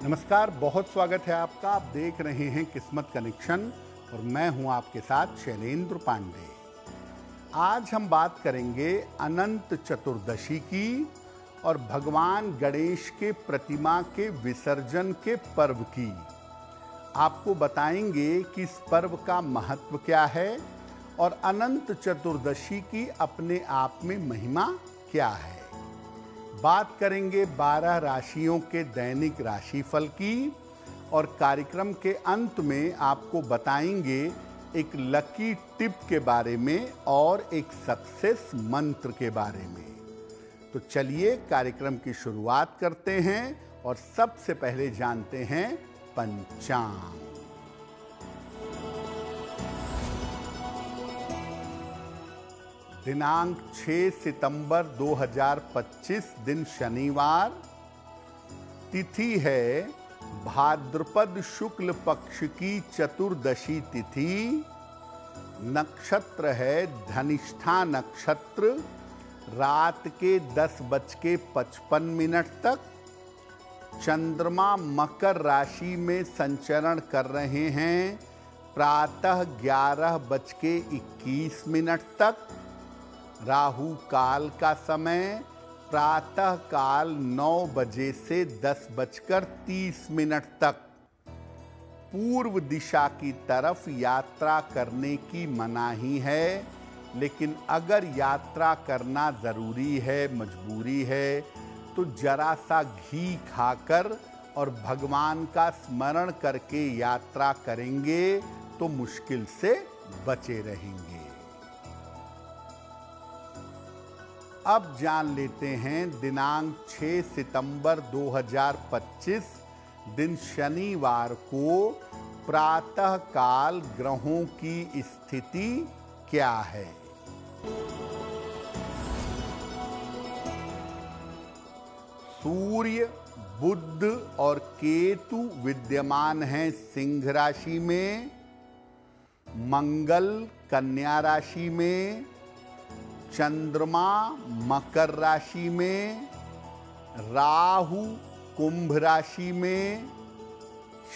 नमस्कार, बहुत स्वागत है आपका। आप देख रहे हैं किस्मत कनेक्शन और मैं हूं आपके साथ शैलेंद्र पांडे। आज हम बात करेंगे अनंत चतुर्दशी की और भगवान गणेश के प्रतिमा के विसर्जन के पर्व की। आपको बताएंगे कि इस पर्व का महत्व क्या है और अनंत चतुर्दशी की अपने आप में महिमा क्या है। बात करेंगे 12 राशियों के दैनिक राशिफल की और कार्यक्रम के अंत में आपको बताएंगे एक लकी टिप के बारे में और एक सक्सेस मंत्र के बारे में। तो चलिए कार्यक्रम की शुरुआत करते हैं और सबसे पहले जानते हैं पंचांग। दिनांक 6 सितंबर 2025 दिन शनिवार। तिथि है भाद्रपद शुक्ल पक्ष की चतुर्दशी तिथि। नक्षत्र है धनिष्ठा नक्षत्र। रात के 10:55 तक। चंद्रमा मकर राशि में संचरण कर रहे हैं प्रातः 11:21 तक। राहु काल का समय प्रातः काल 9 बजे से 10:30 तक। पूर्व दिशा की तरफ यात्रा करने की मनाही है, लेकिन अगर यात्रा करना जरूरी है, मजबूरी है, तो जरा सा घी खाकर और भगवान का स्मरण करके यात्रा करेंगे तो मुश्किल से बचे रहेंगे। अब जान लेते हैं दिनांक 6 सितंबर 2025 दिन शनिवार को प्रातः काल ग्रहों की स्थिति क्या है। सूर्य, बुध और केतु विद्यमान हैं सिंह राशि में। मंगल कन्या राशि में। चंद्रमा मकर राशि में। राहु कुंभ राशि में।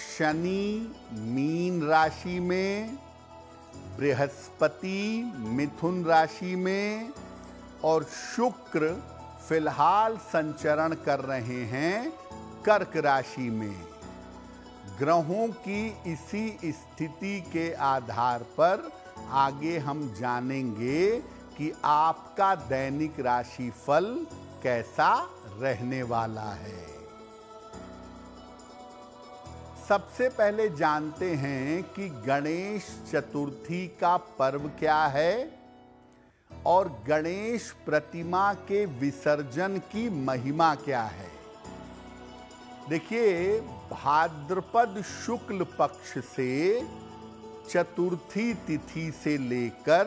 शनि मीन राशि में। बृहस्पति मिथुन राशि में और शुक्र फिलहाल संचरण कर रहे हैं कर्क राशि में। ग्रहों की इसी स्थिति के आधार पर आगे हम जानेंगे कि आपका दैनिक राशिफल कैसा रहने वाला है। सबसे पहले जानते हैं कि गणेश चतुर्थी का पर्व क्या है और गणेश प्रतिमा के विसर्जन की महिमा क्या है। देखिए, भाद्रपद शुक्ल पक्ष से चतुर्थी तिथि से लेकर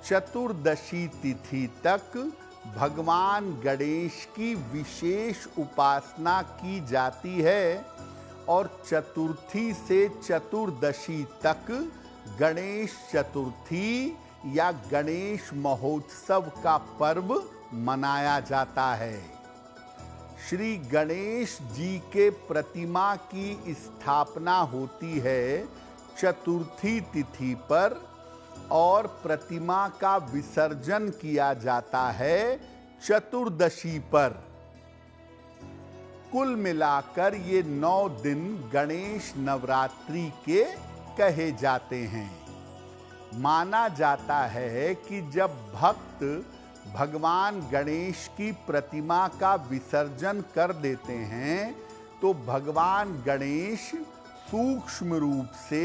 चतुर्दशी तिथि तक भगवान गणेश की विशेष उपासना की जाती है और चतुर्थी से चतुर्दशी तक गणेश चतुर्थी या गणेश महोत्सव का पर्व मनाया जाता है। श्री गणेश जी के प्रतिमा की स्थापना होती है चतुर्थी तिथि पर और प्रतिमा का विसर्जन किया जाता है चतुर्दशी पर। कुल मिलाकर ये 9 दिन गणेश नवरात्रि के कहे जाते हैं। माना जाता है कि जब भक्त भगवान गणेश की प्रतिमा का विसर्जन कर देते हैं तो भगवान गणेश सूक्ष्म रूप से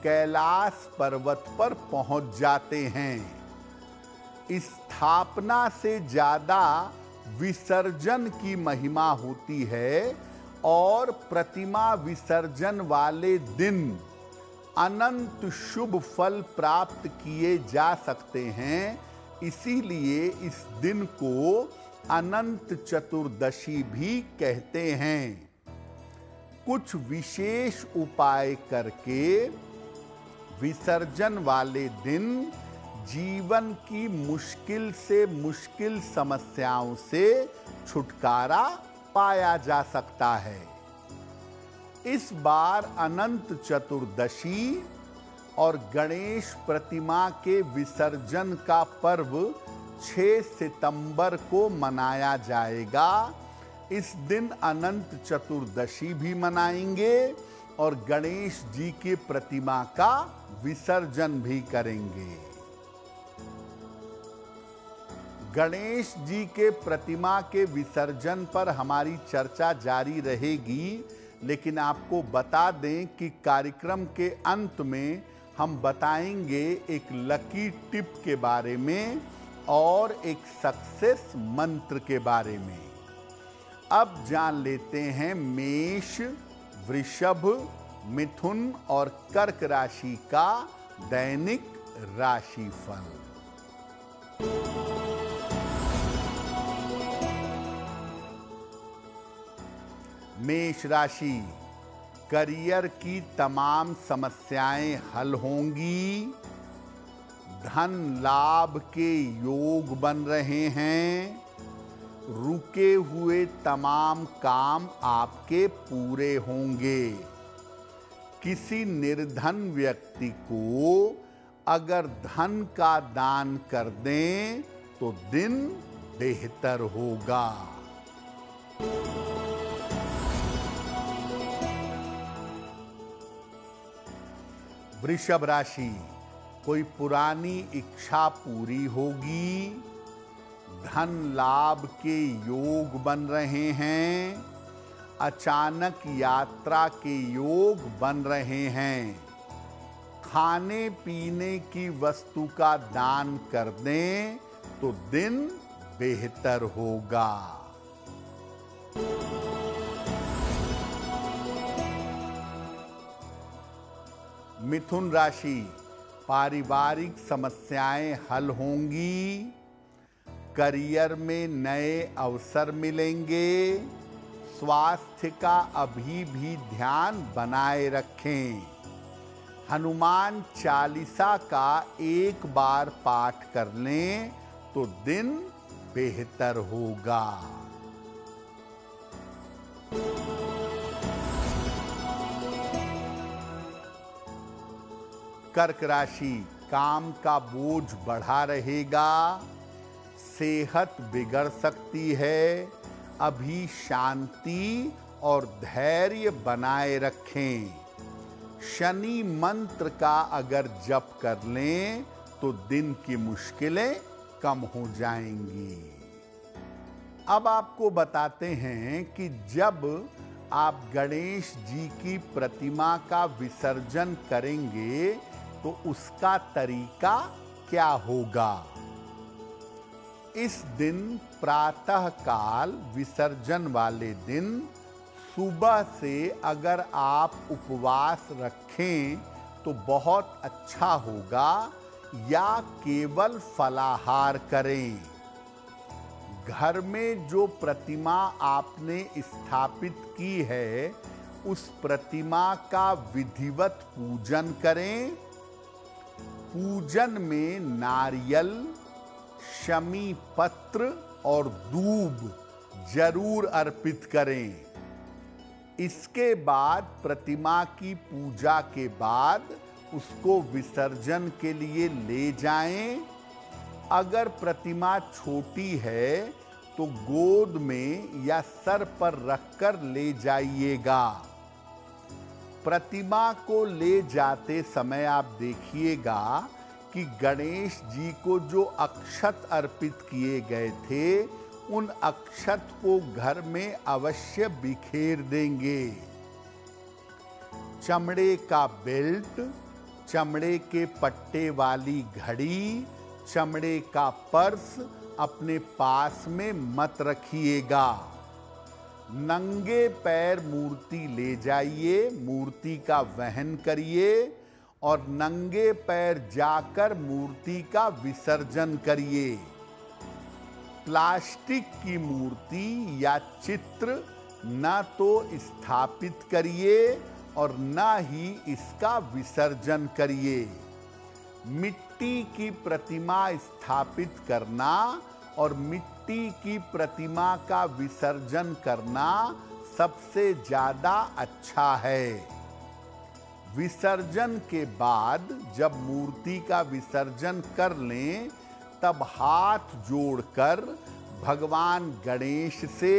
कैलाश पर्वत पर पहुंच जाते हैं। स्थापना से ज्यादा विसर्जन की महिमा होती है और प्रतिमा विसर्जन वाले दिन अनंत शुभ फल प्राप्त किए जा सकते हैं। इसीलिए इस दिन को अनंत चतुर्दशी भी कहते हैं। कुछ विशेष उपाय करके विसर्जन वाले दिन जीवन की मुश्किल से मुश्किल समस्याओं से छुटकारा पाया जा सकता है। इस बार अनंत चतुर्दशी और गणेश प्रतिमा के विसर्जन का पर्व 6 सितंबर को मनाया जाएगा। इस दिन अनंत चतुर्दशी भी मनाएंगे और गणेश जी की प्रतिमा का विसर्जन भी करेंगे। गणेश जी के प्रतिमा के विसर्जन पर हमारी चर्चा जारी रहेगी, लेकिन आपको बता दें कि कार्यक्रम के अंत में हम बताएंगे एक लकी टिप के बारे में और एक सक्सेस मंत्र के बारे में। अब जान लेते हैं मेष, वृषभ, मिथुन और कर्क राशि का दैनिक राशिफल। मेष राशि, करियर की तमाम समस्याएं हल होंगी। धन लाभ के योग बन रहे हैं। रुके हुए तमाम काम आपके पूरे होंगे। किसी निर्धन व्यक्ति को अगर धन का दान कर दें तो दिन बेहतर होगा। वृषभ राशि, कोई पुरानी इच्छा पूरी होगी। धन लाभ के योग बन रहे हैं। अचानक यात्रा के योग बन रहे हैं। खाने पीने की वस्तु का दान कर दें तो दिन बेहतर होगा। मिथुन राशि, पारिवारिक समस्याएं हल होंगी। करियर में नए अवसर मिलेंगे। स्वास्थ्य का अभी भी ध्यान बनाए रखें। हनुमान चालीसा का एक बार पाठ कर लें तो दिन बेहतर होगा। कर्क राशि, काम का बोझ बढ़ा रहेगा। सेहत बिगड़ सकती है। अभी शांति और धैर्य बनाए रखें। शनि मंत्र का अगर जप कर लें तो दिन की मुश्किलें कम हो जाएंगी। अब आपको बताते हैं कि जब आप गणेश जी की प्रतिमा का विसर्जन करेंगे तो उसका तरीका क्या होगा। इस दिन प्रातः काल विसर्जन वाले दिन सुबह से अगर आप उपवास रखें तो बहुत अच्छा होगा, या केवल फलाहार करें। घर में जो प्रतिमा आपने स्थापित की है उस प्रतिमा का विधिवत पूजन करें। पूजन में नारियल, शमी पत्र और दूब जरूर अर्पित करें। इसके बाद प्रतिमा की पूजा के बाद उसको विसर्जन के लिए ले जाएं। अगर प्रतिमा छोटी है तो गोद में या सर पर रखकर ले जाइएगा। प्रतिमा को ले जाते समय आप देखिएगा कि गणेश जी को जो अक्षत अर्पित किए गए थे उन अक्षत को घर में अवश्य बिखेर देंगे। चमड़े का बेल्ट, चमड़े के पट्टे वाली घड़ी, चमड़े का पर्स अपने पास में मत रखिएगा। नंगे पैर मूर्ति ले जाइए, मूर्ति का वहन करिए और नंगे पैर जाकर मूर्ति का विसर्जन करिए। प्लास्टिक की मूर्ति या चित्र न तो स्थापित करिए और न ही इसका विसर्जन करिए। मिट्टी की प्रतिमा स्थापित करना और मिट्टी की प्रतिमा का विसर्जन करना सबसे ज्यादा अच्छा है। विसर्जन के बाद जब मूर्ति का विसर्जन कर लें तब हाथ जोड़कर भगवान गणेश से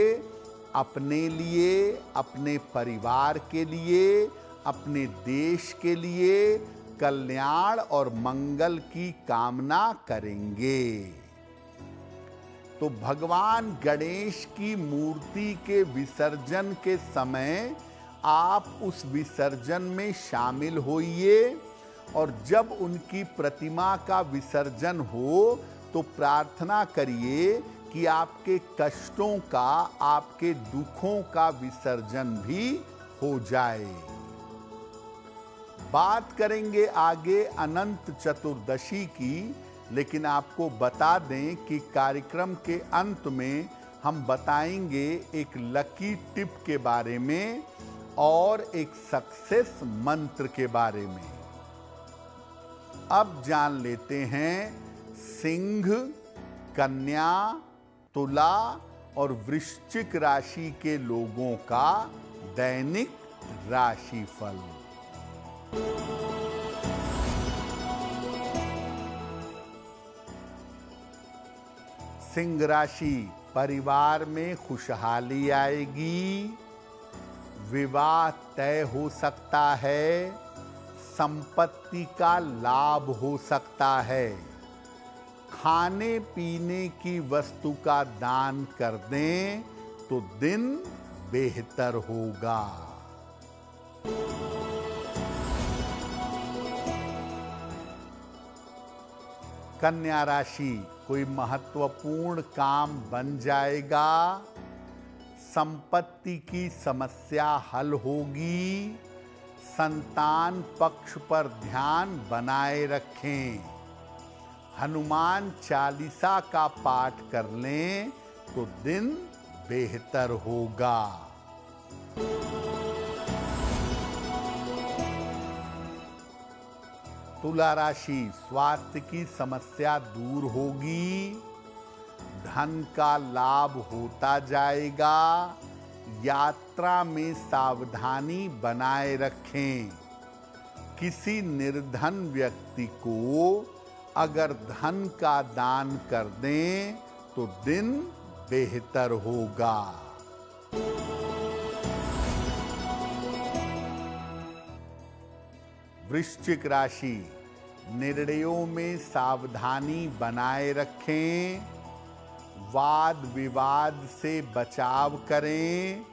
अपने लिए, अपने परिवार के लिए, अपने देश के लिए कल्याण और मंगल की कामना करेंगे। तो भगवान गणेश की मूर्ति के विसर्जन के समय आप उस विसर्जन में शामिल होइए और जब उनकी प्रतिमा का विसर्जन हो तो प्रार्थना करिए कि आपके कष्टों का, आपके दुखों का विसर्जन भी हो जाए। बात करेंगे आगे अनंत चतुर्दशी की, लेकिन आपको बता दें कि कार्यक्रम के अंत में हम बताएंगे एक लकी टिप के बारे में और एक सक्सेस मंत्र के बारे में। अब जान लेते हैं सिंह, कन्या, तुला और वृश्चिक राशि के लोगों का दैनिक राशिफल। सिंह राशि, परिवार में खुशहाली आएगी, विवाह तय हो सकता है, संपत्ति का लाभ हो सकता है, खाने पीने की वस्तु का दान कर दें तो दिन बेहतर होगा। कन्या राशि, कोई महत्वपूर्ण काम बन जाएगा, संपत्ति की समस्या हल होगी, संतान पक्ष पर ध्यान बनाए रखें, हनुमान चालीसा का पाठ कर लें तो दिन बेहतर होगा। तुला राशि, स्वास्थ्य की समस्या दूर होगी, धन का लाभ होता जाएगा, यात्रा में सावधानी बनाए रखें, किसी निर्धन व्यक्ति को अगर धन का दान कर दें तो दिन बेहतर होगा। वृश्चिक राशि, निर्णयों में सावधानी बनाए रखें, वाद विवाद से बचाव करें,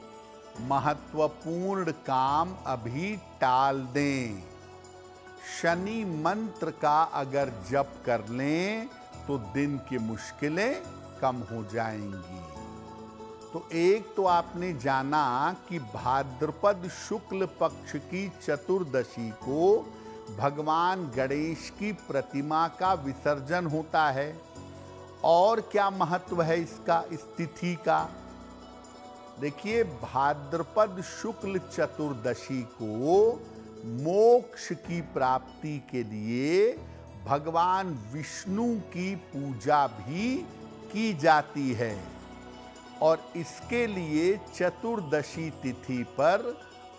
महत्वपूर्ण काम अभी टाल दें, शनि मंत्र का अगर जप कर लें तो दिन की मुश्किलें कम हो जाएंगी। तो एक तो आपने जाना कि भाद्रपद शुक्ल पक्ष की चतुर्दशी को भगवान गणेश की प्रतिमा का विसर्जन होता है। और क्या महत्व है इसका, इस तिथि का? देखिए, भाद्रपद शुक्ल चतुर्दशी को मोक्ष की प्राप्ति के लिए भगवान विष्णु की पूजा भी की जाती है और इसके लिए चतुर्दशी तिथि पर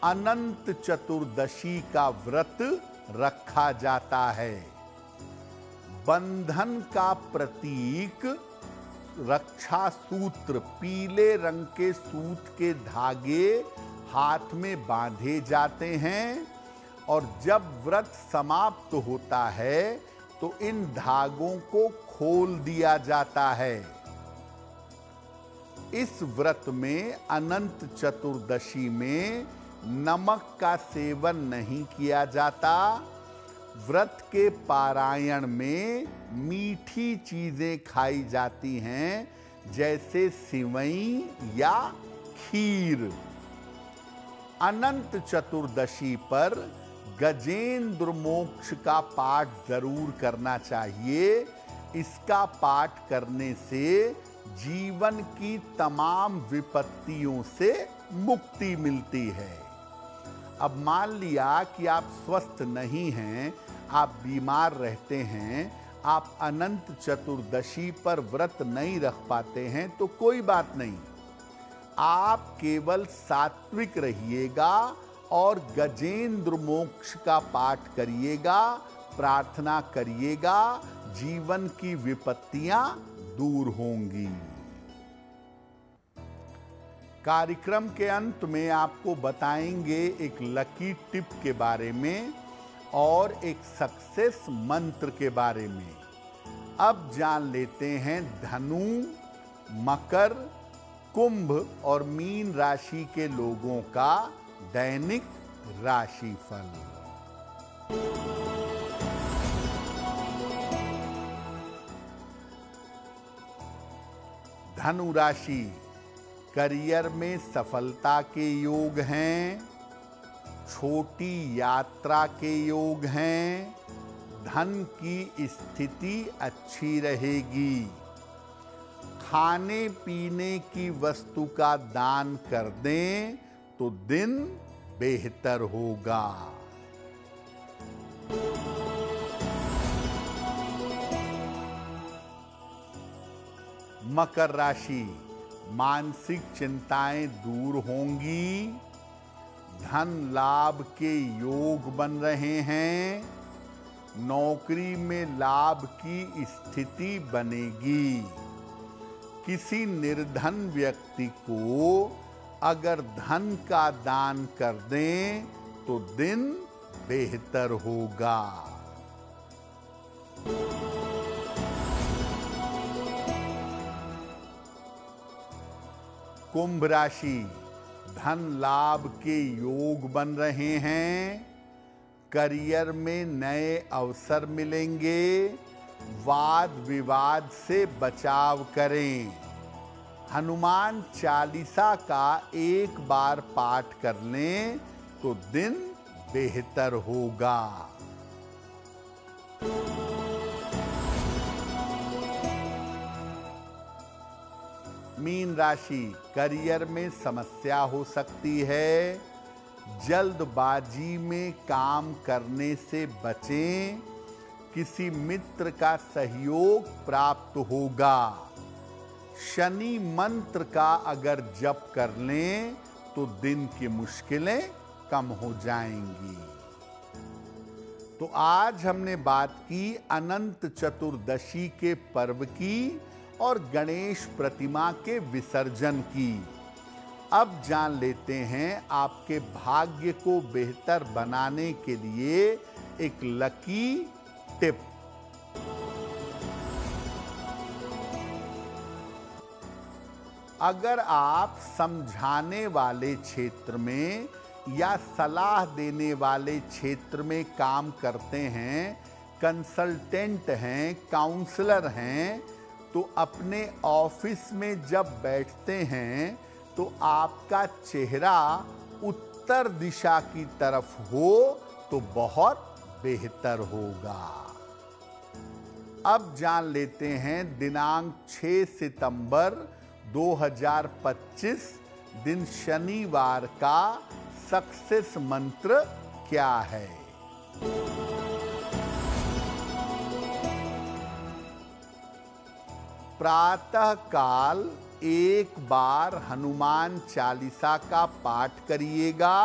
अनंत चतुर्दशी का व्रत रखा जाता है। बंधन का प्रतीक रक्षा सूत्र, पीले रंग के सूत के धागे हाथ में बांधे जाते हैं और जब व्रत समाप्त होता है तो इन धागों को खोल दिया जाता है। इस व्रत में अनंत चतुर्दशी में नमक का सेवन नहीं किया जाता। व्रत के पारायण में मीठी चीजें खाई जाती हैं, जैसे सिवई या खीर। अनंत चतुर्दशी पर गजेंद्र मोक्ष का पाठ जरूर करना चाहिए। इसका पाठ करने से जीवन की तमाम विपत्तियों से मुक्ति मिलती है। अब मान लिया कि आप स्वस्थ नहीं हैं, आप बीमार रहते हैं, आप अनंत चतुर्दशी पर व्रत नहीं रख पाते हैं, तो कोई बात नहीं। आप केवल सात्विक रहिएगा और गजेंद्र मोक्ष का पाठ करिएगा, प्रार्थना करिएगा, जीवन की विपत्तियां दूर होंगी। कार्यक्रम के अंत में आपको बताएंगे एक लकी टिप के बारे में और एक सक्सेस मंत्र के बारे में। अब जान लेते हैं धनु, मकर, कुंभ और मीन राशि के लोगों का दैनिक राशिफल। धनु राशि, करियर में सफलता के योग हैं, छोटी यात्रा के योग हैं, धन की स्थिति अच्छी रहेगी, खाने पीने की वस्तु का दान कर दें तो दिन बेहतर होगा। मकर राशि, मानसिक चिंताएं दूर होंगी, धन लाभ के योग बन रहे हैं, नौकरी में लाभ की स्थिति बनेगी। किसी निर्धन व्यक्ति को अगर धन का दान कर दें तो दिन बेहतर होगा। कुंभ राशि, धन लाभ के योग बन रहे हैं, करियर में नए अवसर मिलेंगे, वाद विवाद से बचाव करें, हनुमान चालीसा का एक बार पाठ कर लें तो दिन बेहतर होगा। मीन राशि, करियर में समस्या हो सकती है, जल्दबाजी में काम करने से बचें, किसी मित्र का सहयोग प्राप्त होगा, शनि मंत्र का अगर जप कर लें तो दिन की मुश्किलें कम हो जाएंगी। तो आज हमने बात की अनंत चतुर्दशी के पर्व की और गणेश प्रतिमा के विसर्जन की। अब जान लेते हैं आपके भाग्य को बेहतर बनाने के लिए एक लकी टिप। अगर आप समझाने वाले क्षेत्र में या सलाह देने वाले क्षेत्र में काम करते हैं, कंसल्टेंट हैं, काउंसलर हैं, तो अपने ऑफिस में जब बैठते हैं तो आपका चेहरा उत्तर दिशा की तरफ हो तो बहुत बेहतर होगा। अब जान लेते हैं दिनांक 6 सितंबर 2025 दिन शनिवार का सक्सेस मंत्र क्या है। प्रातः काल एक बार हनुमान चालीसा का पाठ करिएगा,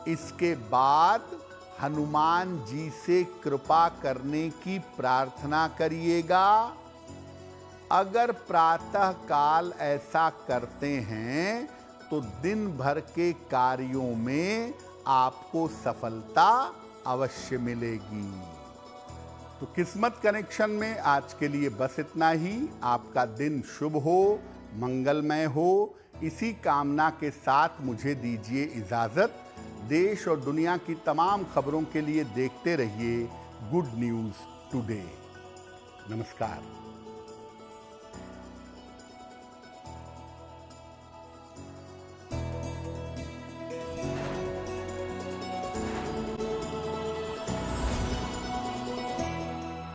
इसके बाद हनुमान जी से कृपा करने की प्रार्थना करिएगा। अगर प्रातः काल ऐसा करते हैं तो दिन भर के कार्यों में आपको सफलता अवश्य मिलेगी। तो किस्मत कनेक्शन में आज के लिए बस इतना ही। आपका दिन शुभ हो, मंगलमय हो, इसी कामना के साथ मुझे दीजिए इजाजत। देश और दुनिया की तमाम खबरों के लिए देखते रहिए गुड न्यूज़ टुडे। नमस्कार।